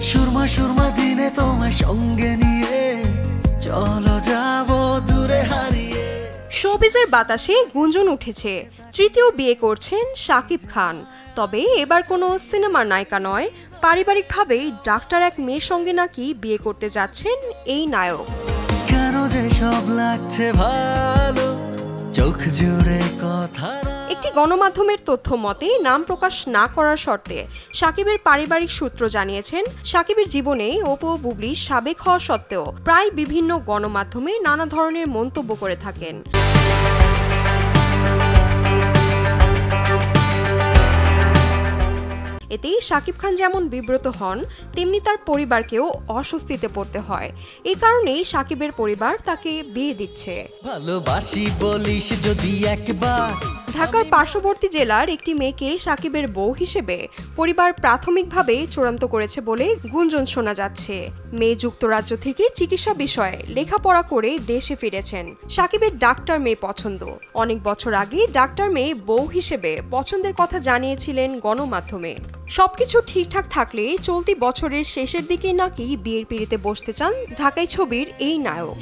সুরমা সুরমা দিনে তোমায় সঙ্গে নিয়ে চলো যাব দূরে হারিয়ে। শোবিজের বাতাসে গুঞ্জন উঠেছে, তৃতীয় বিয়ে করছেন শাকিব খান। তবে এবার কোনো সিনেমার নায়িকা নয়, পারিবারিকভাবেই ডাক্তার এক মেয়ের সঙ্গে নাকি বিয়ে করতে যাচ্ছেন এই নায়ক। কেন যে সব লাগছে ভালো, চোখ জুড়ে কথা। একটি গণমাধ্যমের তথ্য মতে নাম প্রকাশ না করার শর্তে শাকিবের পারিবারিক সূত্র জানিয়েছেন, শাকিবের জীবনে অপু ও বুবলি সাবেক হওয়া সত্ত্বেও প্রায় বিভিন্ন গণমাধ্যমে নানা ধরনের মন্তব্য করে থাকেন। এতে শাকিব খান যেমন বিব্রত হন, তেমনি তার পরিবারকেও অস্বস্তিতে পড়তে হয়। এই কারণেই শাকিবের পরিবার তাকে বিয়ে দিচ্ছে। ভালোবাসি বলিস যদি একবার। ঢাকার পার্শ্ববর্তী জেলার একটি মেয়েকে শাকিবের বউ হিসেবে পরিবার প্রাথমিকভাবে চূড়ান্ত করেছে বলে গুঞ্জন শোনা যাচ্ছে। মেয়ে যুক্তরাজ্য থেকে চিকিৎসা বিষয়ে লেখাপড়া করে দেশে ফিরেছেন। শাকিবের ডাক্তার মেয়ে পছন্দ। অনেক বছর আগে ডাক্তার মেয়ে বউ হিসেবে পছন্দের কথা জানিয়েছিলেন গণমাধ্যমে। সবকিছু ঠিকঠাক থাকলে চলতি বছরের শেষের দিকে নাকি বিয়ের পিড়িতে বসতে চান ঢাকাই ছবির এই নায়ক।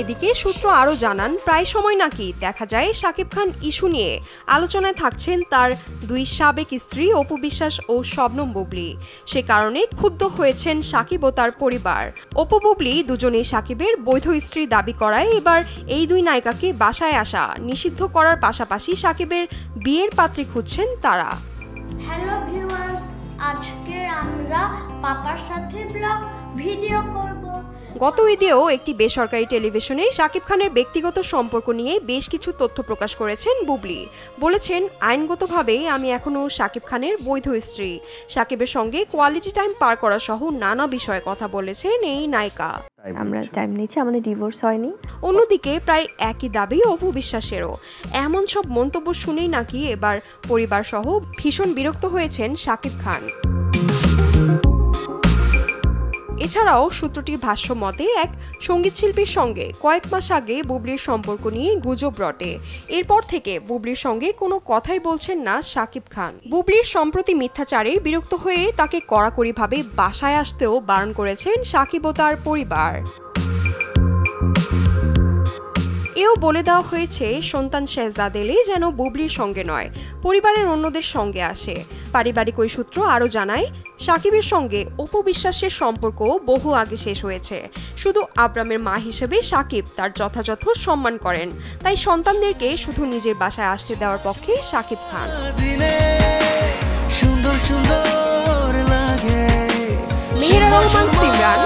এদিকে সূত্র আরো জানান, প্রায় সময় নাকি দেখা যায় শাকিব খান ইস্যু নিয়ে আলোচনায় থাকছেন তার দুই সাবেক স্ত্রী অপু বিশ্বাস ও শবনম বুবলি। সে কারণে ক্ষুব্ধ হয়েছেন শাকিব ও তার পরিবার। অপু বুবলি দুজনেই শাকিবের বৈধ স্ত্রী দাবি করায় এবার এই দুই নায়িকাকে বাসায় আসা নিষিদ্ধ করার পাশাপাশি শাকিবের বিয়ের পাত্রী খুঁজছেন তারা। হ্যালো ভিউয়ার্স, আজকে আমরা পাপার সাথে ব্লগ ভিডিও করব। গত ঈদেও একটি বেসরকারি টেলিভিশনে শাকিব খানের ব্যক্তিগত সম্পর্ক নিয়ে বেশ কিছু তথ্য প্রকাশ করেছেন বুবলি। বলেছেন, আইনগতভাবে আমি এখনো শাকিব খানের বৈধ স্ত্রী। শাকিবের সঙ্গে কোয়ালিটি টাইম পার করা সহ নানা বিষয়ে কথা বলেছেন এই নায়িকা। আমরা টাইম নিচ্ছি, আমাদের ডিভোর্স হয়নি। অন্যদিকে প্রায় একই দাবি অপু বিশ্বাসেরও। এমন সব মন্তব্য শুনেই নাকি এবার পরিবার সহ ভীষণ বিরক্ত হয়েছেন শাকিব খান। এছাড়াও সূত্রটির ভাষ্য মতে এক সঙ্গীতশিল্পীর সঙ্গে কয়েক মাস আগে বুবলির সম্পর্ক নিয়ে গুজব রটে। এরপর থেকে বুবলির সঙ্গে কোনো কথাই বলছেন না শাকিব খান। বুবলির সম্প্রতি মিথ্যাচারে বিরক্ত হয়ে তাকে কড়াকড়িভাবে বাসায় আসতেও বারণ করেছেন শাকিব ও তার পরিবার। এও বলে দেওয়া হয়েছে, সন্তান শেহজাদ এলে যেন বুবলির সঙ্গে নয়, পরিবারের অন্যদের সঙ্গে আসে। পারিবারিক ওই সূত্র আরও জানায়, শাকিবের সঙ্গে অপু বিশ্বাসের সম্পর্ক বহু আগে শেষ হয়েছে। শুধু আব্রামের মা হিসেবে শাকিব তার যথাযথ সম্মান করেন, তাই সন্তানদেরকে শুধু নিজের বাসায় আসতে দেওয়ার পক্ষে শাকিব খান। মেহেরা রহমান, সিমরান,